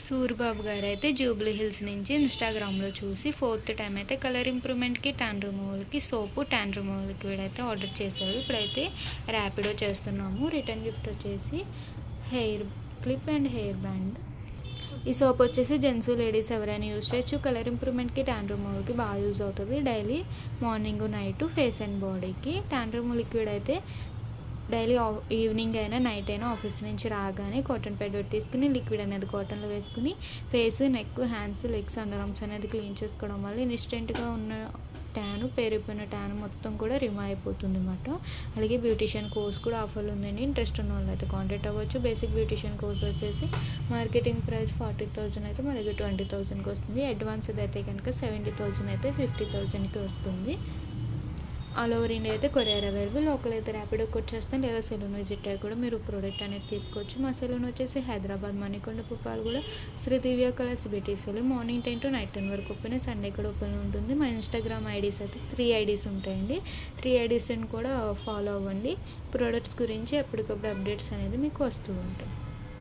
Suribabu గారైతే Jubilee hills నుంచి ఇన్‌స్టాగ్రామ్‌లో చూసి ఫోర్త్ టైమ్ అయితే కలర్ ఇంప్రూవ్‌మెంట్‌కి, టాన్ రిమూవల్‌కి సోపు, టాన్ రిమూవల్ లిక్విడ్ అయితే ఆర్డర్ చేశారు. ఇప్పుడైతే ర్యాపిడో చేస్తున్నాము. రిటర్న్ గిఫ్ట్ వచ్చేసి hair clip and hair band. ఈ సోప్ వచ్చేసి జెంట్స్, లేడీస్ ఎవరైనా యూజ్ చేయొచ్చు. కలర్ ఇంప్రూవ్‌మెంట్‌కి, టాన్ రిమూవల్‌కి బాగా యూజ్ అవుతుంది. Daily morning, night face and బాడీకి. టాన్ రిమూవల్ లిక్విడ్ అయితే డైలీ ఈవినింగ్ అయినా నైట్ అయినా ఆఫీస్ నుంచి రాగానే కాటన్ ప్యాడ్ తీసుకుని లిక్విడ్ అనేది కాటన్లో వేసుకుని face, neck, hands, legs, under arms అనేది క్లీన్ చేసుకోవడం వల్ల ఇన్స్టెంట్గా ఉన్న ట్యాన్, పేరిపోయిన ట్యాన్ మొత్తం కూడా రిమూవ్ అయిపోతుంది అన్నమాట. అలాగే బ్యూటిషియన్ కోర్స్ కూడా ఆఫర్లు ఉందండి. ఇంట్రెస్ట్ ఉన్న వాళ్ళు అయితే కాంటాక్ట్ అవ్వచ్చు. బేసిక్ బ్యూటిషియన్ కోర్స్ వచ్చేసి మార్కెటింగ్ ప్రైస్ 40,000 అయితే మనకి 20,000కి వస్తుంది. అడ్వాన్స్ అయితే కనుక 70,000 అయితే 50,000కి వస్తుంది. ఆల్ ఓవర్ ఇండియా అయితే కొరియర్ అవైలబుల్. లోకల్ అయితే ర్యాపిడో కోడ్ చేస్తాం, లేదా సెలూన్ విజిట్ అయ్యి కూడా మీరు ప్రోడక్ట్ అనేది తీసుకోవచ్చు. మా సెలూన్ వచ్చేసి Hyderabad Manikonda, Puppalaguda, Sri Divya colours beauty salon. Morning 10 to night 10 వరకు ఓపెన్, సండే కూడా ఓపెన్ ఉంటుంది. మా ఇన్స్టాగ్రామ్ ఐడీస్ అయితే 3 ఐడీస్ ఉంటాయండి. 3 ఐడీస్ని కూడా ఫాలో అవ్వండి. ప్రోడక్ట్స్ గురించి ఎప్పటికప్పుడు అప్డేట్స్ అనేది మీకు వస్తూ ఉంటాయి.